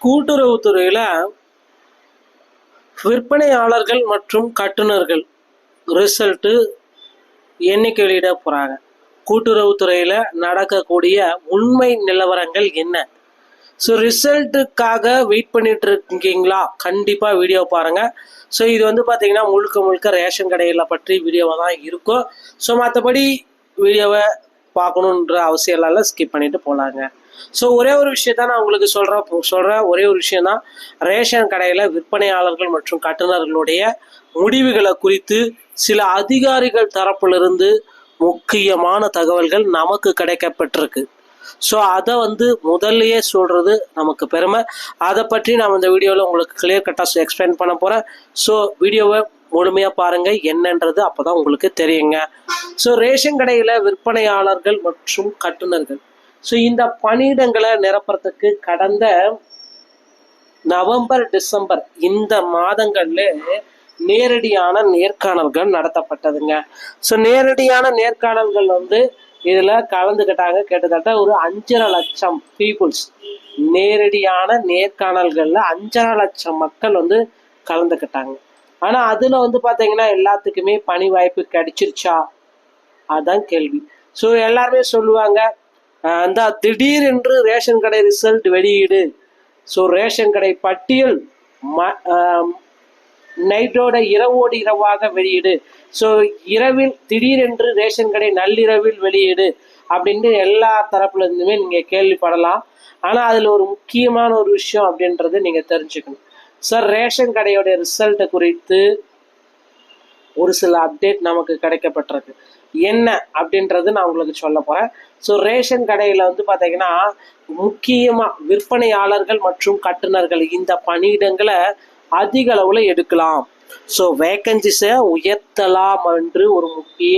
கூட்டுறவுத்துறையில விற்பனையாளர்கள் மற்றும் கட்டுநர்கள் ரிசல்ட்டு என்னைக்கு வெளியிட போகிறாங்க, கூட்டுறவுத்துறையில் நடக்கக்கூடிய உண்மை நிலவரங்கள் என்ன? ஸோ ரிசல்ட்டுக்காக வெயிட் பண்ணிட்டு இருக்கீங்களா? கண்டிப்பாக வீடியோ பாருங்கள். ஸோ இது வந்து பார்த்தீங்கன்னா முழுக்க முழுக்க ரேஷன் கடையில் பற்றி வீடியோவாக தான் இருக்கும். ஸோ மற்றபடி வீடியோவை பார்க்கணுன்ற அவசியம் இல்லாமல் ஸ்கிப் பண்ணிட்டு போகலாங்க. ஸோ ஒரே ஒரு விஷயத்தான் நான் உங்களுக்கு சொல்கிறேன் ஒரே ஒரு விஷயம் தான், ரேஷன் கடையில் விற்பனையாளர்கள் மற்றும் கட்டுநர்களுடைய முடிவுகளை குறித்து சில அதிகாரிகள் தரப்பிலிருந்து முக்கியமான தகவல்கள் நமக்கு கிடைக்கப்பட்டிருக்கு. ஸோ அதை வந்து முதல்லையே சொல்கிறது நமக்கு பெருமை. அதை பற்றி நான் இந்த வீடியோவில் உங்களுக்கு கிளியர் கட்டாக எக்ஸ்பிளைன் பண்ண போகிறேன். ஸோ வீடியோவை முழுமையாக பாருங்கள், என்னன்றது அப்போ தான் உங்களுக்கு தெரியுங்க. ஸோ ரேஷன் கடையில் விற்பனையாளர்கள் மற்றும் கட்டுநர்கள், ஸோ இந்த பணியிடங்களை நிரப்புறதுக்கு கடந்த நவம்பர் டிசம்பர் இந்த மாதங்கள்ல நேரடியான நேர்காணல்கள் நடத்தப்பட்டதுங்க. ஸோ நேரடியான நேர்காணல்கள் வந்து இதில் கலந்துக்கிட்டாங்க. கிட்டத்தட்ட ஒரு 5.5 லட்சம் பீப்புள்ஸ் நேரடியான நேர்காணல்களில் 5.5 லட்சம் மக்கள் வந்து கலந்துக்கிட்டாங்க. ஆனால் அதில் வந்து பார்த்தீங்கன்னா எல்லாத்துக்குமே பணி வாய்ப்பு கிடைச்சிருச்சா, அதுதான் கேள்வி. ஸோ எல்லாருமே சொல்லுவாங்க, அந்த திடீரென்று ரேஷன் கடை ரிசல்ட் வெளியீடு, ஸோ ரேஷன் கடை பட்டியல் நைட்டோட இரவோடு இரவாக வெளியீடு, ஸோ இரவில் திடீரென்று ரேஷன் கடை நள்ளிரவில் வெளியீடு அப்படின்ட்டு எல்லா தரப்புல இருந்துமே நீங்கள் கேள்விப்படலாம். ஆனால் அதில் ஒரு முக்கியமான ஒரு விஷயம் அப்படின்றது நீங்கள் தெரிஞ்சுக்கணும். சார், ரேஷன் கடையோடைய ரிசல்ட்டை குறித்து ஒரு சில அப்டேட் நமக்கு கிடைக்கப்பட்டிருக்கு. என்ன அப்படின்றது நான் உங்களுக்கு சொல்ல போகிறேன். ஸோ ரேஷன் கடையில் வந்து பார்த்தீங்கன்னா முக்கியமாக விற்பனையாளர்கள் மற்றும் கட்டுநர்கள் இந்த பணியிடங்களை அதிக அளவில் எடுக்கலாம். ஸோ வேக்கன்சிஸை உயர்த்தலாம் என்று ஒரு முக்கிய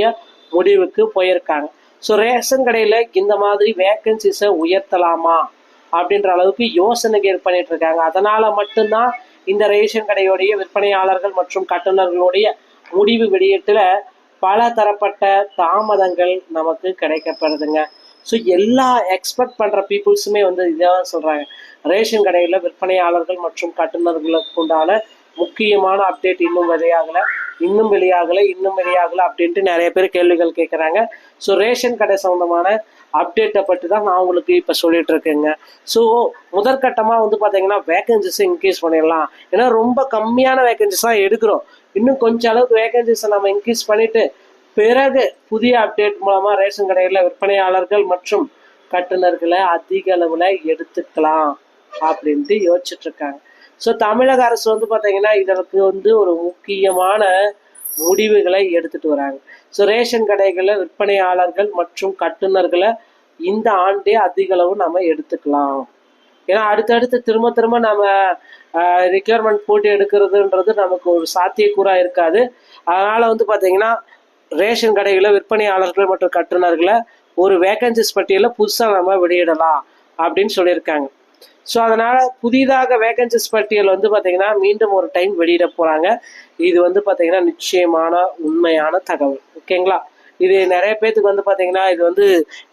முடிவுக்கு போயிருக்காங்க. ஸோ ரேஷன் கடையில் இந்த மாதிரி வேக்கன்சிஸை உயர்த்தலாமா அப்படின்ற அளவுக்கு யோசனைகள் பண்ணிட்டு இருக்காங்க. அதனால் மட்டும்தான் இந்த ரேஷன் கடையோடைய விற்பனையாளர்கள் மற்றும் கட்டுநர்களுடைய முடிவு வெளியீட்டில் பல தரப்பட்ட தாமதங்கள் நமக்கு கிடைக்கப்படுதுங்க. ஸோ எல்லா எக்ஸ்பெக்ட் பண்ணுற பீப்புள்ஸுமே வந்து இதான் சொல்கிறாங்க, ரேஷன் கடையில் விற்பனையாளர்கள் மற்றும் கட்டுநர்களுக்கு உண்டான முக்கியமான அப்டேட் இன்னும் வெளியாகலை அப்படின்ட்டு நிறைய பேர் கேள்விகள் கேட்குறாங்க. ஸோ ரேஷன் கடை சம்மந்தமான அப்டேட்டை பற்றி தான் நான் உங்களுக்கு இப்போ சொல்லிட்டு இருக்கேங்க. ஸோ முதற்கட்டமாக வந்து பார்த்தீங்கன்னா வேகன்சிஸை இன்க்ரீஸ் பண்ணிடலாம். ஏன்னா ரொம்ப கம்மியான வேகன்சிஸ் தான் எடுக்கிறோம். இன்னும் கொஞ்சம் அளவுக்கு வேகன்சிஸை நம்ம இன்க்ரீஸ் பண்ணிட்டு பிறகு புதிய அப்டேட் மூலமாக ரேஷன் கடையில் விற்பனையாளர்கள் மற்றும் கட்டுநர்களை அதிக அளவில் எடுத்துக்கலாம் அப்படின்ட்டு யோசிச்சுட்டு இருக்காங்க. ஸோ தமிழக அரசு வந்து பார்த்தீங்கன்னா இதற்கு வந்து ஒரு முக்கியமான முடிவுகளை எடுத்துட்டு வராங்க. ஸோ ரேஷன் கடைகளில் விற்பனையாளர்கள் மற்றும் கட்டுநர்களை இந்த ஆண்டே அதிக அளவு நம்ம எடுத்துக்கலாம். ஏன்னா அடுத்தடுத்து திரும்ப நம்ம ரிக்யர்மெண்ட் போட்டு எடுக்கிறதுன்றது நமக்கு ஒரு சாத்தியக்கூறாக இருக்காது. அதனால் வந்து பார்த்தீங்கன்னா ரேஷன் கடைகளில் விற்பனையாளர்கள் மற்றும் கட்டுநர்களை ஒரு வேகன்சிஸ் பட்டியலில் புதுசாக நம்ம வெளியிடலாம் அப்படின்னு சொல்லியிருக்காங்க. ஸோ அதனால் புதிதாக வேகன்சிஸ் பட்டியல் வந்து பார்த்திங்கன்னா மீண்டும் ஒரு டைம் வெளியிட போகிறாங்க. இது வந்து பார்த்திங்கன்னா நிச்சயமான உண்மையான தகவல். ஓகேங்களா? இது நிறைய பேர்த்துக்கு வந்து பார்த்திங்கன்னா இது வந்து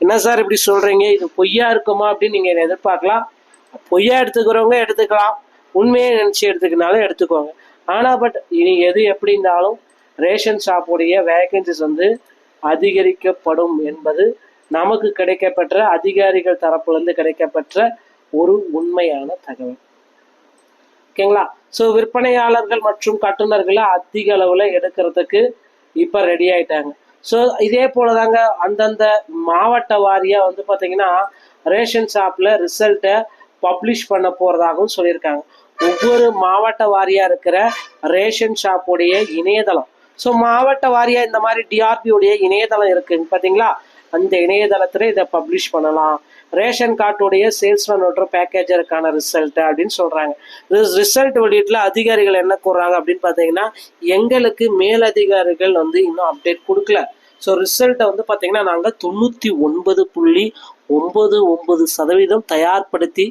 என்ன சார் இப்படி சொல்கிறீங்க, இது பொய்யா இருக்குமா அப்படின்னு நீங்கள் எதிர்பார்க்கலாம். பொய்யா எடுத்துக்கிறவங்க எடுத்துக்கலாம், உண்மையை நினச்சி எடுத்துக்கினாலும் எடுத்துக்கோங்க. ஆனால் பட் இனி எது எப்படி இருந்தாலும் ரேஷன் ஷாப்புடைய வேகன்சிஸ் வந்து அதிகரிக்கப்படும் என்பது நமக்கு கிடைக்கப்பெற்ற அதிகாரிகள் தரப்புலேருந்து கிடைக்கப்பெற்ற ஒரு உண்மையான தகவல். ஓகேங்களா? ஸோ விற்பனையாளர்கள் மற்றும் கட்டுநர்களை அதிக அளவில் எடுக்கிறதுக்கு இப்போ ரெடி ஆயிட்டாங்க. ஸோ இதே போல தாங்க அந்தந்த மாவட்ட வாரியாக வந்து பார்த்தீங்கன்னா ரேஷன் ஷாப்பில் ரிசல்ட்டை பப்ளிஷ் பண்ண போகிறதாகவும் சொல்லியிருக்காங்க. ஒவ்வொரு மாவட்ட வாரியாக இருக்கிற ரேஷன் ஷாப்புடைய இணையதளம், ஸோ மாவட்ட வாரியாக இந்த மாதிரி டிஆர்பியோடைய இணையதளம் இருக்குங்க பார்த்தீங்களா, அந்த இணையதளத்தில் இதை பப்ளிஷ் பண்ணலாம். ரேஷன் கார்டுடைய சேல்ஸ்மேன் ஓட்டுற பேக்கேஜருக்கான ரிசல்ட் அப்படின்னு சொல்கிறாங்க. ரிசல்ட் வெளியீட்டில் அதிகாரிகள் என்ன கூறுறாங்க அப்படின்னு பார்த்தீங்கன்னா, எங்களுக்கு மேலதிகாரிகள் வந்து இன்னும் அப்டேட் கொடுக்கல. ஸோ ரிசல்ட்டை வந்து பார்த்தீங்கன்னா நாங்கள் 99.99% தயார்படுத்தி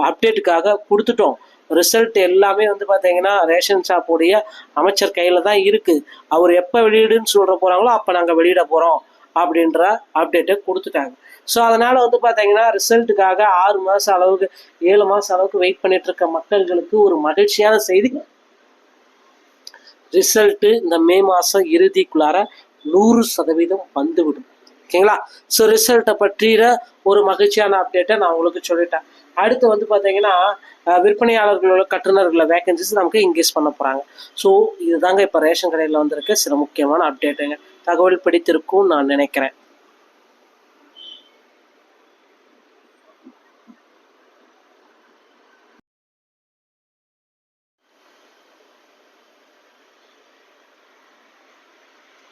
அப்டேட்டுக்காக கொடுத்துட்டோம். ரிசல்ட் எல்லாமே வந்து பார்த்தீங்கன்னா ரேஷன் ஷாப்புடைய அமைச்சர் கையில் தான் இருக்குது. அவர் எப்போ வெளியிடுன்னு சொல்கிற போகிறாங்களோ அப்போ நாங்கள் வெளியிட போகிறோம் அப்படின்ற அப்டேட்டை கொடுத்துட்டாங்க. ஸோ அதனால் வந்து பார்த்தீங்கன்னா ரிசல்ட்டுக்காக 6 மாதம் அளவுக்கு 7 மாதம் அளவுக்கு வெயிட் பண்ணிட்டு இருக்க மக்கள்களுக்கு ஒரு மகிழ்ச்சியான செய்தி. ரிசல்ட்டு இந்த மே மாதம் இறுதிக்குள்ளார 100% வந்துவிடும். ஓகேங்களா? ஸோ ரிசல்ட்டை பற்றிய ஒரு மகிழ்ச்சியான அப்டேட்டை நான் உங்களுக்கு சொல்லிட்டேன். அடுத்து வந்து பார்த்தீங்கன்னா விற்பனையாளர்களோட கட்டுநர்கள வேகன்சிஸ் நமக்கு இன்க்ரீஸ் பண்ண போகிறாங்க. ஸோ இதுதாங்க இப்போ ரேஷன் கடையில் வந்திருக்க சில முக்கியமான அப்டேட்டுங்க. தகவல் பிடித்திருக்கும் நான் நினைக்கிறேன்.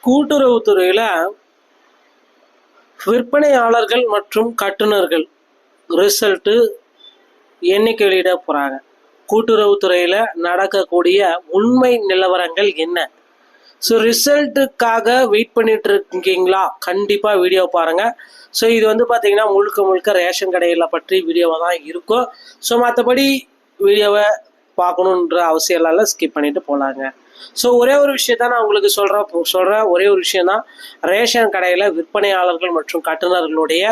கூட்டுறவுத்துறையில் விற்பனையாளர்கள் மற்றும் கட்டுநர்கள் ரிசல்ட்டு எண்ணிக்கை வெளியிட போகிறாங்க. கூட்டுறவுத்துறையில் நடக்கக்கூடிய உண்மை நிலவரங்கள் என்ன? ஸோ ரிசல்ட்டுக்காக வெயிட் பண்ணிட்டு இருக்கீங்களா? கண்டிப்பாக வீடியோ பாருங்கள். ஸோ இது வந்து பார்த்தீங்கன்னா முழுக்க முழுக்க ரேஷன் கடையில் பற்றி வீடியோவாக தான் இருக்கும். ஸோ மற்றபடி வீடியோவை பார்க்கணுன்ற அவசியம் இல்லாத ஸ்கிப் பண்ணிட்டு போகலாங்க. ஸோ ஒரே ஒரு விஷயத்தான் நான் உங்களுக்கு சொல்கிற ஒரே ஒரு விஷயம் தான், ரேஷன் கடையில் விற்பனையாளர்கள் மற்றும் கட்டுநர்களுடைய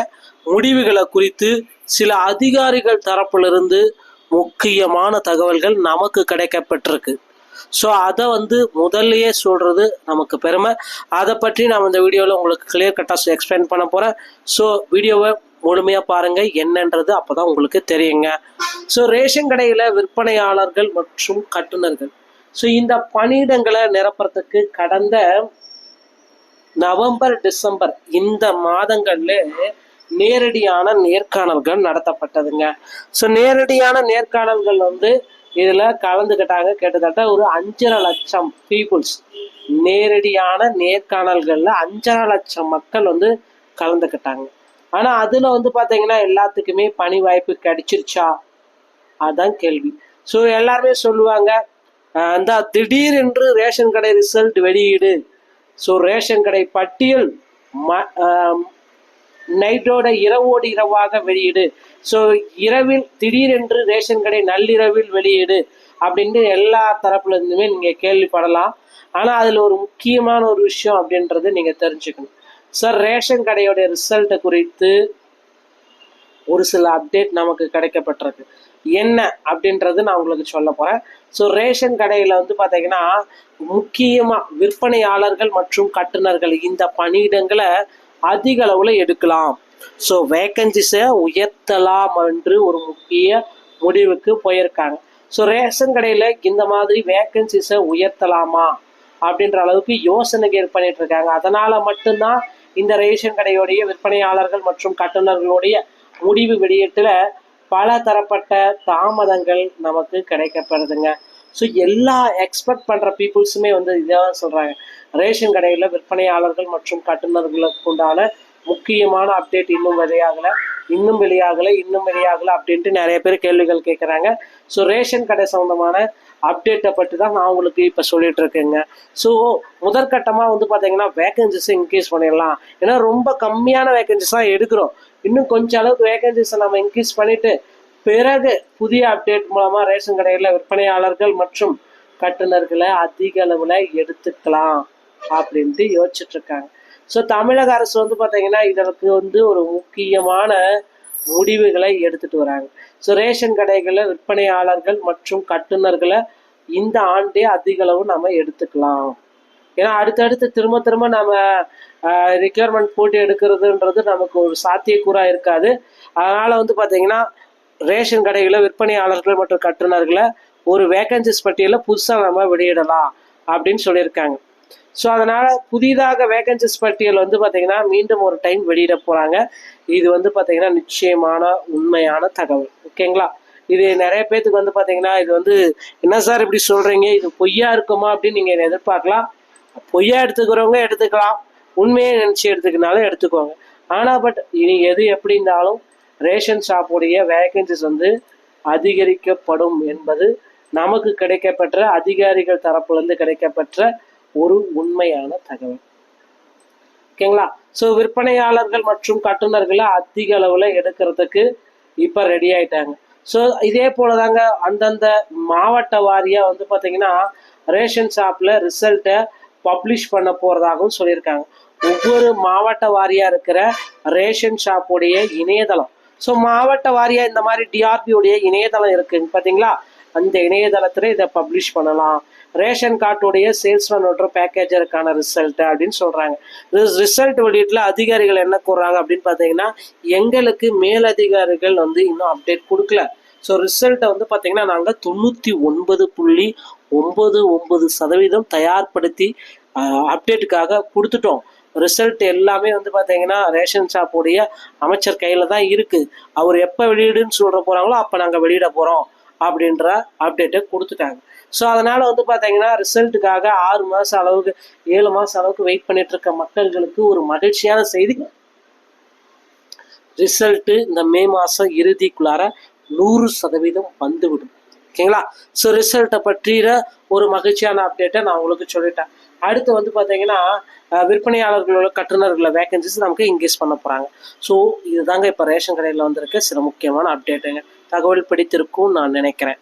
முடிவுகளை குறித்து சில அதிகாரிகள் தரப்பிலிருந்து முக்கியமான தகவல்கள் நமக்கு கிடைக்கப்பட்டிருக்கு. ஸோ அதை வந்து முதல்லையே சொல்கிறது நமக்கு பெருமை. அதை பற்றி நான் இந்த வீடியோவில் உங்களுக்கு கிளியர் கட்டாக எக்ஸ்பிளைன் பண்ண போகிறேன். ஸோ வீடியோவை முழுமையாக பாருங்கள், என்னன்றது அப்போ தான் உங்களுக்கு தெரியுங்க. ஸோ ரேஷன் கடையில் விற்பனையாளர்கள் மற்றும் கட்டுநர்கள் ஸோ இந்த பணியிடங்களை நிரப்புறதுக்கு கடந்த நவம்பர் டிசம்பர் இந்த மாதங்கள்ல நேரடியான நேர்காணல்கள் நடத்தப்பட்டதுங்க. ஸோ நேரடியான நேர்காணல்கள் வந்து இதில் கலந்துக்கிட்டாங்க கிட்டத்தட்ட ஒரு 5.5 லட்சம் பீப்புள்ஸ். நேரடியான நேர்காணல்களில் 5.5 லட்சம் மக்கள் வந்து கலந்துக்கிட்டாங்க. ஆனால் அதில் வந்து பார்த்தீங்கன்னா எல்லாத்துக்குமே பணி வாய்ப்பு கிடைச்சிருச்சா? அதுதான் கேள்வி. ஸோ எல்லாருமே சொல்லுவாங்க அந்த திடீரென்று ரேஷன் கடை ரிசல்ட் வெளியீடு, ஸோ ரேஷன் கடை பட்டியல் நைட்டோட இரவோடு இரவாக வெளியீடு, ஸோ இரவில் திடீரென்று ரேஷன் கடை நள்ளிரவில் வெளியீடு அப்படின்ட்டு எல்லா தரப்புல இருந்துமே நீங்கள் கேள்விப்படலாம். ஆனால் அதில் ஒரு முக்கியமான ஒரு விஷயம் அப்படின்றது நீங்கள் தெரிஞ்சுக்கணும். சார் ரேஷன் கடையோட ரிசல்ட்டை குறித்து ஒரு சில அப்டேட் நமக்கு கிடைக்கப்பட்டிருக்கு. என்ன அப்படின்றது நான் உங்களுக்கு சொல்ல போகிறேன். ஸோ ரேஷன் கடையில் வந்து பார்த்தீங்கன்னா முக்கியமாக விற்பனையாளர்கள் மற்றும் கட்டுநர்கள் இந்த பணியிடங்களை அதிக அளவில் எடுக்கலாம். ஸோ வேக்கன்சிஸை உயர்த்தலாம் என்று ஒரு முக்கிய முடிவுக்கு போயிருக்காங்க. ஸோ ரேஷன் கடையில் இந்த மாதிரி வேக்கன்சிஸை உயர்த்தலாமா அப்படின்ற அளவுக்கு யோசனைகள் பண்ணிட்டு இருக்காங்க. அதனால் மட்டும்தான் இந்த ரேஷன் கடையோடைய விற்பனையாளர்கள் மற்றும் கட்டுநர்களுடைய முடிவு வெளியீட்டில் பல தரப்பட்ட தாமதங்கள் நமக்கு கிடைக்கப்படுதுங்க. ஸோ எல்லா எக்ஸ்பெக்ட் பண்ணுற பீப்புள்ஸுமே வந்து இதான் சொல்கிறாங்க, ரேஷன் கடையில் விற்பனையாளர்கள் மற்றும் கட்டுநர்களுக்கு உண்டான முக்கியமான அப்டேட் இன்னும் வெளியாகலை அப்படின்ட்டு நிறைய பேர் கேள்விகள் கேட்குறாங்க. ஸோ ரேஷன் கடை சம்மந்தமான அப்டேட்டை பற்றி தான் நான் உங்களுக்கு இப்போ சொல்லிட்டு இருக்கேங்க. ஸோ முதற்கட்டமாக வந்து பார்த்தீங்கன்னா வேகன்சிஸை இன்க்ரீஸ் பண்ணிடலாம். ஏன்னா ரொம்ப கம்மியான வேகன்சிஸ் தான் எடுக்கிறோம். இன்னும் கொஞ்சம் அளவுக்கு வேகன்சிஸை நம்ம இன்க்ரீஸ் பண்ணிட்டு பிறகு புதிய அப்டேட் மூலமாக ரேஷன் கடையில் விற்பனையாளர்கள் மற்றும் கட்டுநர்களை அதிக அளவில் எடுத்துக்கலாம் அப்படின்ட்டு யோசிச்சுட்டு இருக்காங்க. ஸோ தமிழக அரசு வந்து பார்த்தீங்கன்னா இதற்கு வந்து ஒரு முக்கியமான முடிவுகளை எடுத்துட்டு வராங்க. ஸோ ரேஷன் கடைகளில் விற்பனையாளர்கள் மற்றும் கட்டுநர்களை இந்த ஆண்டே அதிக அளவு நம்ம எடுத்துக்கலாம். ஏன்னா அடுத்தடுத்து திரும்ப நம்ம ரிக்யர்மெண்ட் போட்டு எடுக்கிறதுன்றது நமக்கு ஒரு சாத்தியக்கூறாக இருக்காது. அதனால் வந்து பார்த்தீங்கன்னா ரேஷன் கடைகளில் விற்பனையாளர்கள் மற்றும் கட்டுநர்களை ஒரு வேகன்சிஸ் பட்டியலில் புதுசாக நம்ம வெளியிடலாம் அப்படின்னு சொல்லியிருக்காங்க. ஸோ அதனால் புதிதாக வேகன்சிஸ் பட்டியல் வந்து பார்த்தீங்கன்னா மீண்டும் ஒரு டைம் வெளியிட போகிறாங்க. இது வந்து பார்த்தீங்கன்னா நிச்சயமான உண்மையான தகவல். ஓகேங்களா? இது நிறைய பேர்த்துக்கு வந்து பார்த்தீங்கன்னா இது வந்து என்ன சார் இப்படி சொல்கிறீங்க, இது பொய்யா இருக்குமா அப்படின்னு நீங்கள் எதிர்பார்க்கலாம். பொய்யா எடுத்துக்கிறவங்க எடுத்துக்கலாம், உண்மையை நினச்சி எடுத்துக்கினாலும் எடுத்துக்கோங்க. ஆனால் பட் இனி எது எப்படி இருந்தாலும் ரேஷன் ஷாப்புடைய வேகன்சிஸ் வந்து அதிகரிக்கப்படும் என்பது நமக்கு கிடைக்கப்பெற்ற அதிகாரிகள் தரப்புலேருந்து கிடைக்கப்பெற்ற ஒரு உண்மையான தகவல். ஓகேங்களா? ஸோ விற்பனையாளர்கள் மற்றும் கட்டுநர்களை அதிக அளவில் எடுக்கிறதுக்கு இப்போ ரெடி ஆயிட்டாங்க. ஸோ இதே போல தாங்க அந்தந்த மாவட்ட வாரியாக வந்து பார்த்தீங்கன்னா ரேஷன் ஷாப்பில் ரிசல்ட்டை பப்ளிஷ் பண்ண போகிறதாகவும் சொல்லியிருக்காங்க. ஒவ்வொரு மாவட்ட வாரியாக இருக்கிற ரேஷன் ஷாப்புடைய இணையதளம். ஸோ மாவட்ட வாரியாக இந்த மாதிரி டிஆர்பியுடைய இணையதளம் இருக்குன்னு பார்த்தீங்களா, அந்த இணையதளத்தில் இதை பப்ளிஷ் பண்ணலாம். ரேஷன் கார்டுடைய சேல்ஸ்மேன் மற்றும் பேக்கேஜருக்கான ரிசல்ட் அப்படின்னு சொல்கிறாங்க. ரிசல்ட் வெளியீட்டில் அதிகாரிகள் என்ன கூறுறாங்க அப்படின்னு பார்த்தீங்கன்னா, எங்களுக்கு மேலதிகாரிகள் வந்து இன்னும் அப்டேட் கொடுக்கல. ஸோ ரிசல்ட்டை வந்து பார்த்தீங்கன்னா நாங்கள் 99.99% தயார்படுத்தி அப்டேட்டுக்காக கொடுத்துட்டோம். ரிசல்ட் எல்லாமே வந்து பார்த்தீங்கன்னா ரேஷன் ஷாப்புடைய அமைச்சர் கையில் தான் இருக்குது. அவர் எப்போ வெளியிடுன்னு சொல்கிற போகிறாங்களோ அப்போ நாங்கள் வெளியிட போகிறோம் அப்படின்ற அப்டேட்டை கொடுத்துட்டாங்க. ஸோ அதனால் வந்து பார்த்தீங்கன்னா ரிசல்ட்டுக்காக 6 மாதம் அளவுக்கு 7 மாதம் அளவுக்கு வெயிட் பண்ணிட்டு இருக்க மக்கள்களுக்கு ஒரு மகிழ்ச்சியான செய்தி. ரிசல்ட்டு இந்த மே மாதம் இறுதிக்குள்ளார 100% வந்துவிடும். ஓகேங்களா? ஸோ ரிசல்ட்டை பற்றிய ஒரு மகிழ்ச்சியான அப்டேட்டை நான் உங்களுக்கு சொல்லிட்டேன். அடுத்து வந்து பார்த்தீங்கன்னா விற்பனையாளர்களோட கட்டுநர்கள வேகன்சிஸ் நமக்கு இன்க்ரீஸ் பண்ண போகிறாங்க. ஸோ இதுதாங்க இப்போ ரேஷன் கடையில் வந்திருக்க சில முக்கியமான அப்டேட்டுங்க. தகவல் பிடித்திருக்கும் நான் நினைக்கிறேன்.